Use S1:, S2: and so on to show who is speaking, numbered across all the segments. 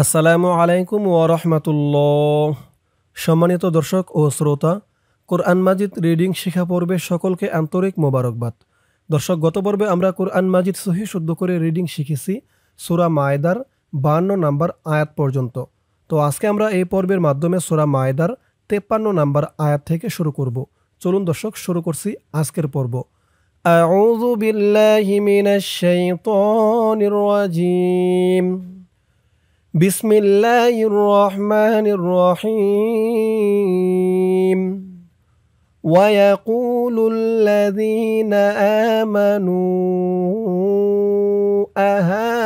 S1: আসসালামু আলাইকুম ওয়া রাহমাতুল্লাহ। সম্মানিত দর্শক ও শ্রোতা, কোরআন মাজিদ রিডিং শিক্ষা পর্বে সকলকে আন্তরিক মোবারকবাদ। দর্শক, গত পর্বে আমরা কোরআন মাজিদ সহি শুদ্ধ করে রিডিং শিখেছি সূরা মায়েদার 52 নম্বর আয়াত পর্যন্ত। তো আজকে আমরা এই পর্বের মাধ্যমে সূরা মায়েদার 53 নম্বর আয়াত থেকে শুরু করব। চলুন দর্শক, শুরু করছি আজকের পর্ব। আউযু বিল্লাহি মিনাশ শাইতানির রাজিম। بسم الله الرحمن الرحيم ويقول الذين آمنوا أهؤلاء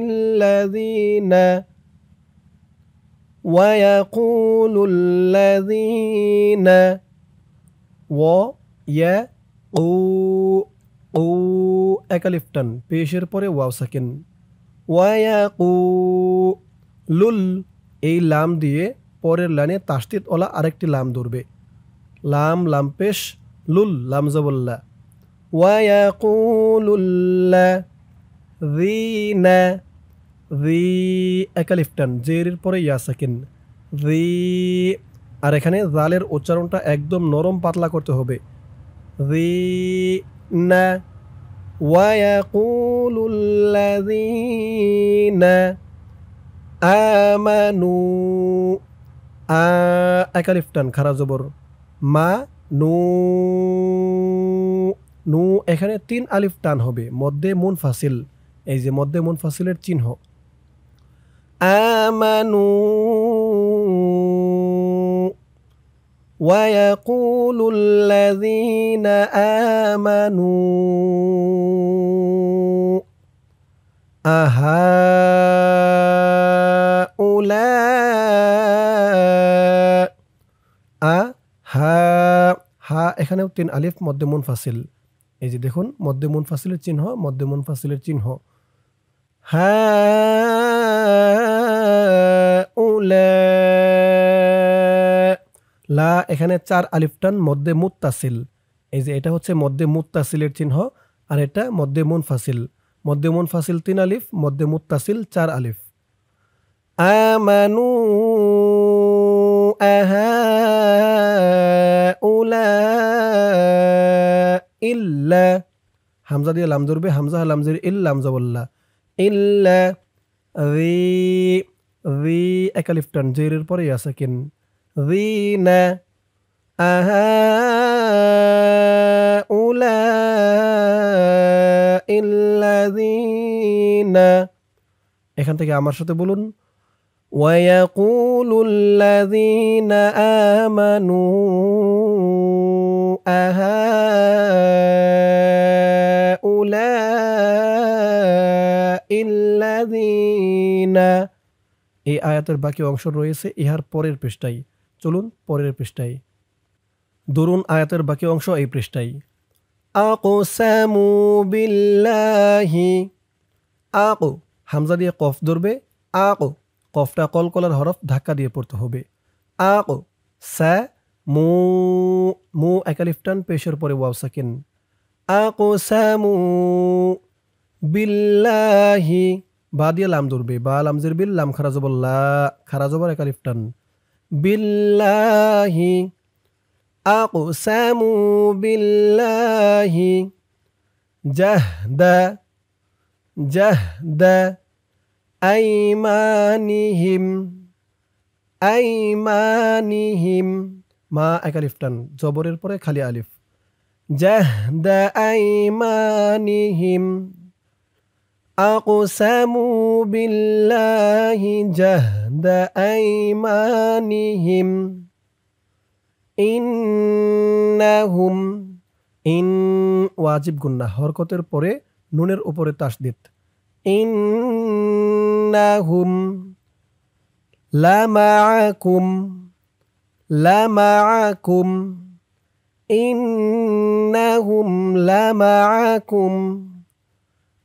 S1: الذين ويقول الذين ও একালিফ টান, পেশের পরে ওয়াও সাকিন। ওয়ায়াকুলুল, এই লাম দিয়ে পরের লাইনে তাসদিদ ওলা আরেকটি লাম ধরবে। লাম লাম পেশ, লুল লাম জবল্লা। ওয়ায়াকুলুল্লা যিনা, জি একালিফ টান, জের পরে ইয়া সাকিন, জি। আর এখানে জালের উচ্চারণটা একদম নরম পাতলা করতে হবে। যিনা। ويقول الذين آمنوا একালিফ টান, খারা জবর, মা নু, নু এখানে 3 আলিফ টান হবে, মধ্যে মুনফাসিল, এই যে মধ্যে মুনফাসিলের চিহ্ন। আমানু ويقول الذين آمنوا أهؤلاء হা এখানেও 3 আলিফ, মধ্যে মুনফাসিল, এই যে দেখুন মধ্যে মুনফাসিলের চিহ্ন, মধ্যে মুনফাসিলের চিহ্ন। লা এখানে 4 আলিফ টান, মধ্যে মুত্তাসিল, এই যে এটা হচ্ছে মধ্যে মুত্তাসিলের চিহ্ন, আর এটা মধ্যে মুনফাসিল। মধ্যে মুনফাসিল 3 আলিফ, মধ্যে মুত্তাসিল 4 আলিফ। আমানু আহাউলা ইল্লা, হামজা দিয়ে লাম ধরবে, হামজা লামজের ইল লাম জবল্লা, ইল্লা রি একালিফ টান, জেরের পরে ইয়া সাকিন, যিনা আহাউলাইল্লাযীনা। এখান থেকে আমার সাথে বলুন, ওয়ায়াকুলুল্লাযীনা আমানু আহাউলাইল্লাযীনা। এই আয়াতের বাকি অংশ রয়েছে ইহার পরের পৃষ্ঠায়। চলুন পরের পৃষ্ঠায়। দরুন আয়াতের বাকি অংশ এই পৃষ্ঠায়। আকসামু বিল্লাহি, আকো হামজা দিয়ে কফ ধরবে, আকো কফটা কলকলার হরফ, ধাক্কা দিয়ে পড়তে হবে। আকো সা মু, মু একালিফ টান, পেশের পরে ওয়াও সাকিন। আকসামু বিল্লাহি, বা দিয়ে লাম ধরবে, বা লামজের বিল, লাম খারা জবর লা, খারা জবর একালিফ টান, বিল্লাহি। আকসামু বিল্লাহি জাহদা, জাহদা আইমানিহিম, আইমানিহিম, মা একালিফ টান, জবরের পরে খালি আলিফ, জাহদা আইমানিহিম। আকসামু বিল্লাহি জাহদা আইমানিহিম ইন্নাহুম, ইন ওয়াজিব গুন্না, হরকতের পরে নুনের উপরে তাসদিদ, ইন্নাহুম লামাআকুম, লামাআকুম, ইন্নাহুম লামাআকুম।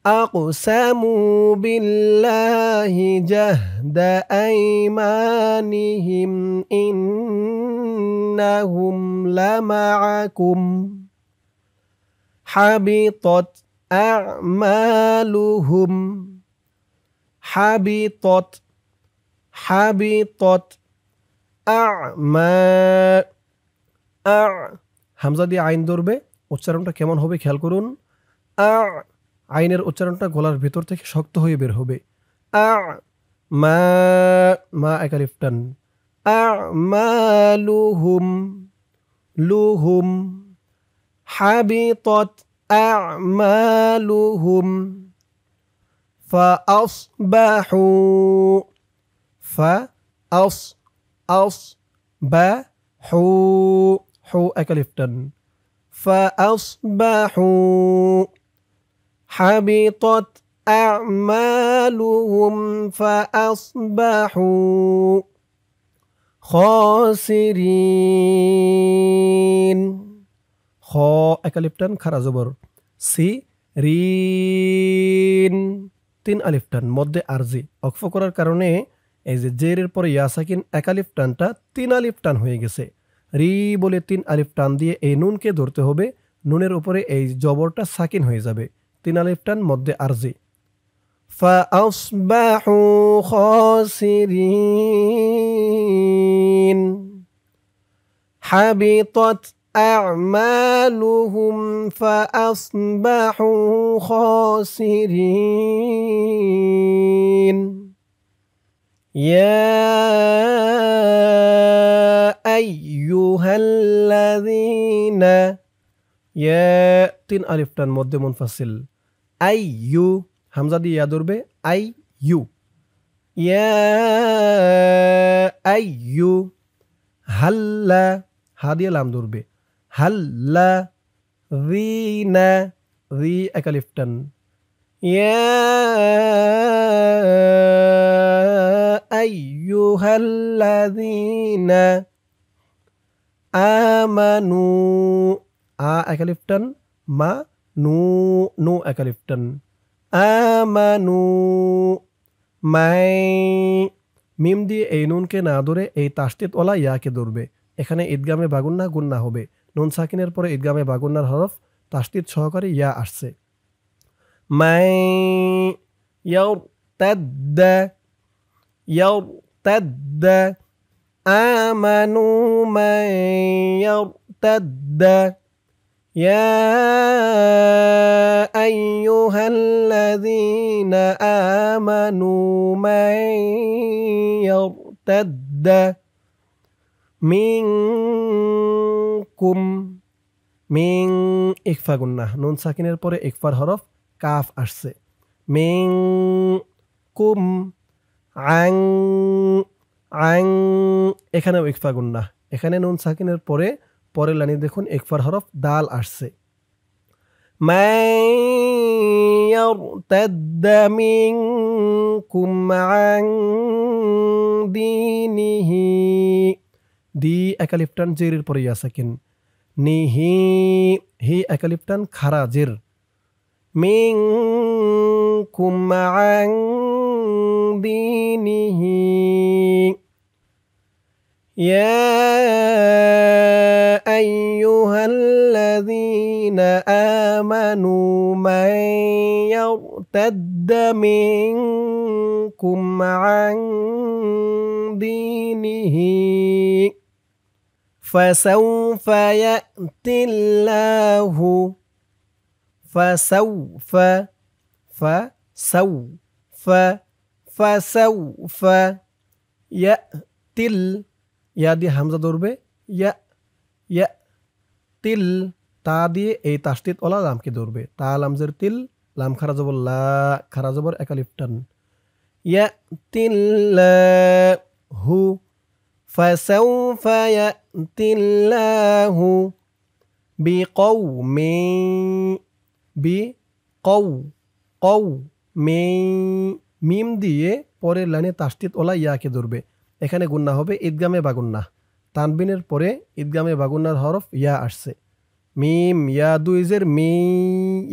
S1: আকসামু বিল্লাহি জাহদা আইমানিহিম ইন্নাহুম লামাআকুম। হাবিতত, أعمالهم حبطت حبطت أعمال হামজা দিয়ে আইন ধরবে, উচ্চারণটা কেমন হবে খেয়াল করুন। আইনের উচ্চারণটা গলার ভেতর থেকে শক্ত হয়ে বের হবে। মা মা একালিফ টান। আমালুহুম লুহুম হাবিতত আমালুহুম ফাআসবাহু ফাআসবাহু হু একালিফ টান। فأصبحوا حبطت أعمالهم فأصبحوا خاسرين খ একালিফ টান খারা জবর সি রিন 3 আলিফ টান মধ্যে আরজি অক্ফ করার কারণে এই যে জেরের পরে ইয়া সাকিন একালিফ টানটা 3 আলিফ টান হয়ে গেছে। রি বলে 3 আলিফ টান দিয়ে এই নুনকে ধরতে হবে, নুনের উপরে এই জবরটা সাকিন হয়ে যাবে। 3 আলিফ টান মধ্যে আরজি। فأصبحوا خاسرين حبطت أعمالهم فأصبحوا خاسرين يا أيها الذين يا 3 আলিফ টান মধ্যে মুনফাসিল আইয়ু হামজা দিয়ে ইয়া ধরবে আইয়ু ইয়া আইয়ু হাল্লা হা দিয়ে লাম ধরবে হাল্লা রিনা রি একালিফ টান ইয়া আইয়ুহাল্লাযীনা আমানু আ একালিফ টান মা নু নু একালিফ টান আমানু মাই মিম দিয়ে এই নুনকে না ধরে এই তাসদিদ ওয়ালা ইয়াকে ধরবে। এখানে ঈদগামে বাগুন্না গুন্না হবে। নুন সাকিনের পরে ঈদগামে বাগুন্নার হরফ তাসদিদ সহকারে ইয়া আসছে। মাই ইয়ারতাদ্দা ইয়ারতাদ্দা আমানু মান ইয়ারতাদ্দা يا أيها الذين آمنوا من يرتد منكم মিং ইকফা গুন্না নুন সাকিনের পরে ইকফার হরফ কাফ আসছে। মিং কুম আং আং এখানেও ইকফা গুন্না, এখানে নুন সাকিনের পরে পরের লাইনে দেখুন ইকফার হরফ দাল আসছে। মান ইয়ারতাদ্দা মিনকুম আন দীনিহি দি একালিফ টান জেরের পরে ইয়া সাকিন নিহি হি একালিফ টান খারা জের মিনকুম আন দীনিহি ইয়া أيها الذين آمنوا من يرتد منكم عن دينه فسوف يأتي الله فسوف يأتي ইয়া দিয়ে হামজা ধরবে ইয়া ইয়া তিল তা দিয়ে এই তাসদিদ ওয়ালা লামকে ধরবে। তা লামজের তিল লাম খারা জবর লা খারা জবর একালিফ টান ইয়া তিল্লাহু ফাসাউফা ইয়াতিল্লাহু বিকাউমিন মিম দিয়ে পরের লাইনে তাসদিদ ওয়ালা ইয়াকে ধরবে। এখানে গুন্না হবে ঈদগামে বাগুন্না, তানবিনের পরে ঈদগামে বাগুন্নার হরফ ইয়া আসছে। মিম ইয়া দুইজের মি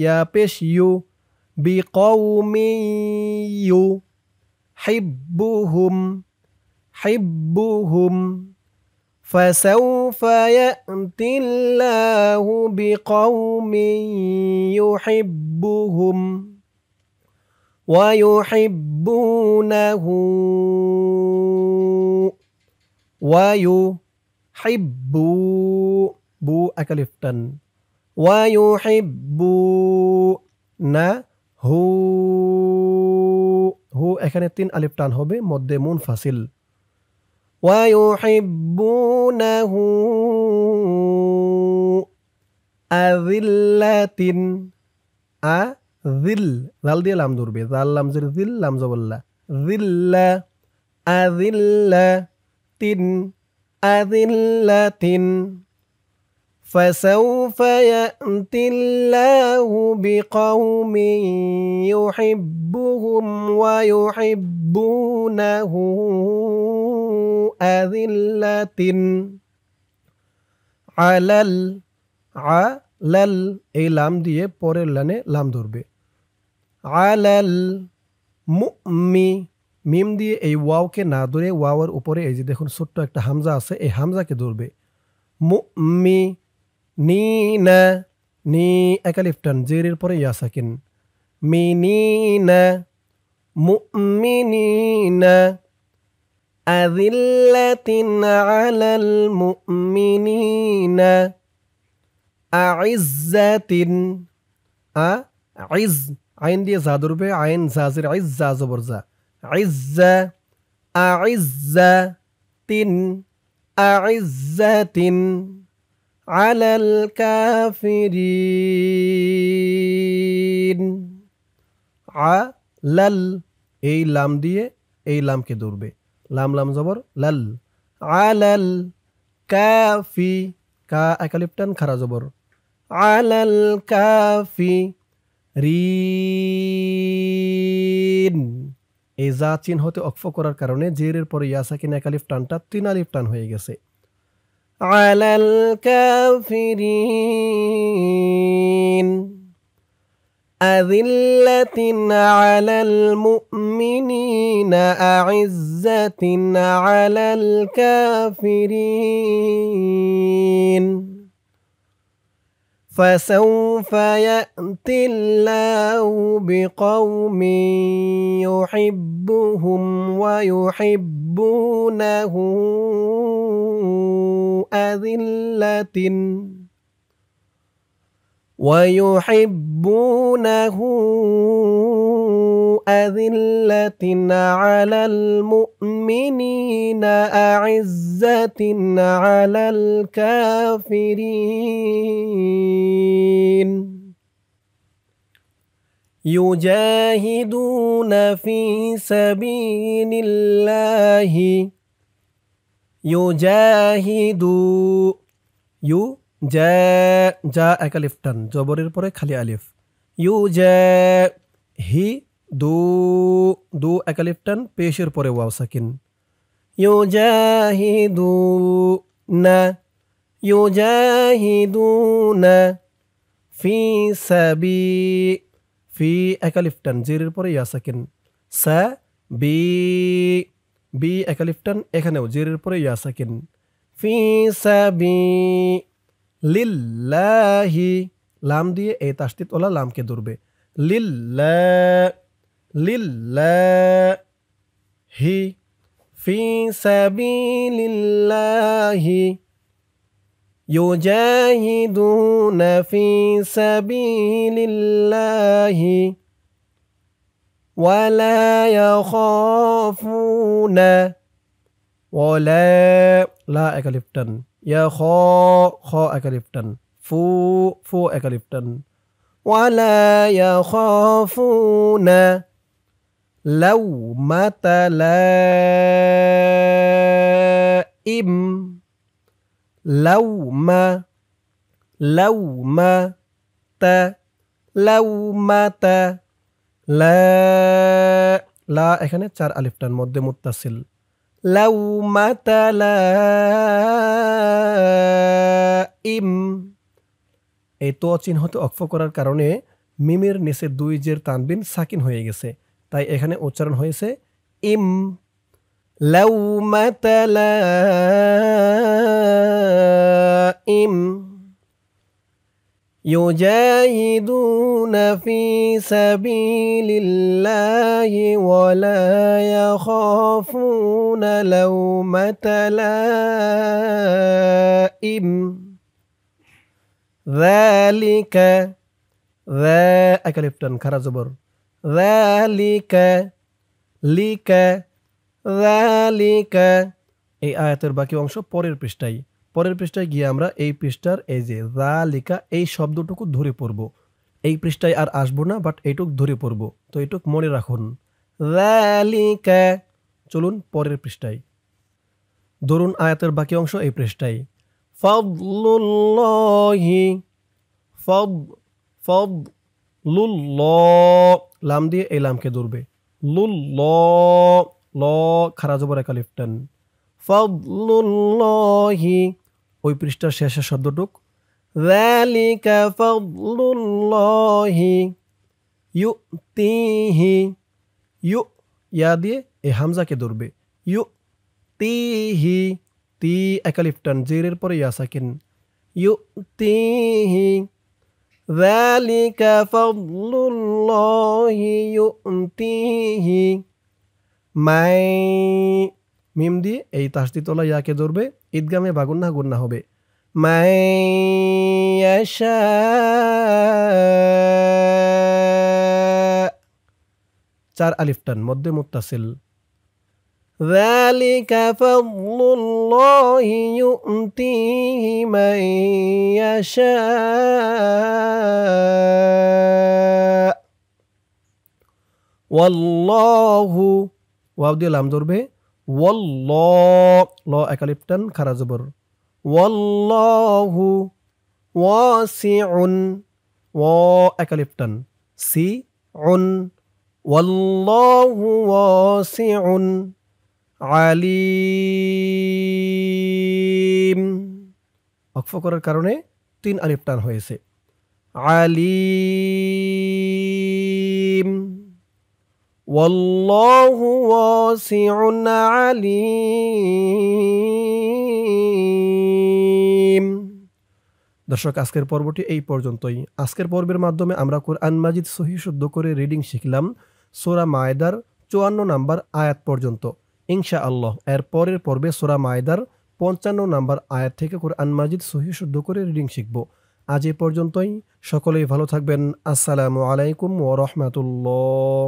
S1: ইয়া পেশ ইউ বিকাউমিয়ু হিব্বুহুম فسوف يأتي الله بقوم يحبهم ويحبونه ويحب بو أكلفتن ويحبونه হু এখানে 3 আলিফ টান হবে মধ্যে মুনফাসিল ويحبونه আযিল্লাতিন আযিল জাল দিয়ে লাম ধরবে জাল লাম জের জিল লাম জবল্লা জিল্লা আযিল্লাতিন আযিল্লাতিন فسوف يأتي الله بقوم يحبهم ويحبونه أذلة على এই লাম দিয়ে পরের লাইনে লাম ধরবে আলাল মিম দিয়ে এই ওয়াওকে না ধরে ওয়াওয়ের উপরে এই যে দেখুন ছোট্ট একটা হামজা আছে এই হামজাকে ধরবে নিনা নি একালিফটান জেরের পরে ইয়া সাকিন মিনিনা মুমিনিনা আযিল্লাতিন আলাল মুমিনিনা আইজ্জাতিন আইজ আইন দিয়ে জা ধরবে আইন জাজের আইজ জা জবর জা আইজ্জা আইজ্জাতিন আইজ্জাতিন আলাল কাফিরিন আলাল এই লাম দিয়ে এই লামকে ধরবে লাম লাম জবর লাল আলাল কাফি কা একালিফটান খারা জবর আলাল কাফিরিন এই জা চিন হতে অক্ফ করার কারণে জেরের পরে ইয়া সাকিন একালিফ টানটা 3 আলিফ টান হয়ে গেছে على الكافرين أذلة على المؤمنين أعزة على الكافرين فسوف يأتي الله بقوم يحبهم ويحبونه أذلة ويحبونه أذلة على المؤمنين أعزة على الكافرين يجاهدون في سبيل الله ইউজাহিদু ইউ জা জা একালিফ টান জবরের পরে খালি আলিফ ইউজাহিদু দু একালিফ টান পেশের পরে ওয়াও সাকিন ইউজাহিদুনা ফি একালিফ টান জেরের পরে ইয়া সাকিন বি একালিফটান এখানেও জেরের পরে ইয়া সাকিন ফি সাবিলিল্লাহি লাম দিয়ে এই তাসদিদ ওলা লামকে ধরবে লিল্লাহি ফি সাবিলিল্লাহি ইউজাহিদুনা ফি সাবিলিল্লাহি ولا يخافون ولا لا একালিফটান ইয়া খ একালিফটান ফু একালিফটান ولا يخافون لومة لائم لومة লা এখানে 4 আলিফ টান মধ্যে মুত্তাসিল লাউমাতা লাইম এই তো চিহ্নতে অক্ফ করার কারণে মিমের নিচে 2 জের তানবিন সাকিন হয়ে গেছে তাই এখানে উচ্চারণ হয়েছে ইম লাউমাতা লাইম يجاهدون في سبيل الله ولا يخافون لومة لائم ذلك ذا أكلفتن খারা জবর ذلك লিক ذلك এই আয়াতের বাকি অংশ পরের পৃষ্ঠায় গিয়ে আমরা এই পৃষ্ঠার এই যে যালিকা এই শব্দটুকু ধরে পড়ব। এই পৃষ্ঠায় আর আসবো না, বাট এইটুক ধরে পড়ব। তো এইটুক মনে রাখুন। যালিকা, চলুন পরের পৃষ্ঠায়। ধরুন আয়াতের বাকি অংশ এই পৃষ্ঠায়। ফাদলুল্লাহি ফাদলুল্লাহ, লাম দিয়ে এই লামকে ধরবে। লুল্লাহ, ল খারা জবর একা লিফ টান। ফাদলুল্লাহি, ওই পৃষ্ঠার শেষের শব্দটুক। যালিকা ফাদলুল্লাহি ইউতিহি, ইউ ইয়া দিয়ে এই হামজাকে ধরবে। ইউতিহি, তি একা লিফ টান, জেরের পরে ইয়া সাকিন। ইউতিহি যালিকা ফাদলুল্লাহি ইউতিহি মাই, মিম দিয়ে এই তাসদিদওয়ালা ইয়াকে ধরবে। ঈদগামে বা গুন্না হবে। মাই ইয়াশা, চার আলিফ টান, মধ্যে মুত্তাসিল। যালিকা ফাদলুল্লাহি ইউতিহি মান ইয়াশা। ওয়াল্লাহু, ওয়াও দিয়ে লাম ধরবে। ওয়াল্লাহ, ল একা লিফ টান খারা জবর। ওয়াল্লাহু ওয়াসিউন, ওয়া একা লিফ টান, সি উন। ওয়াল্লাহু ওয়াসিউন আলিম, ওয়াকফ করার কারণে 3 আলিফ টান হয়েছে। আলিম, ওয়াল্লাহু ওয়াসিউন আলিম। দর্শক, আজকের পর্বটি এই পর্যন্তই। আজকের পর্বের মাধ্যমে আমরা কোরআন মাজিদ সহিহ শুদ্ধ করে রিডিং শিখলাম সূরা মায়েদার 54 নম্বর আয়াত পর্যন্ত। ইনশাআল্লাহ এর পরের পর্বে সূরা মায়েদার 55 নম্বর আয়াত থেকে কোরআন মাজিদ সহিহ শুদ্ধ করে রিডিং শিখব। আজ এ পর্যন্তই। সকলেই ভালো থাকবেন। আসসালামু আলাইকুম ওয়া রাহমাতুল্লাহ।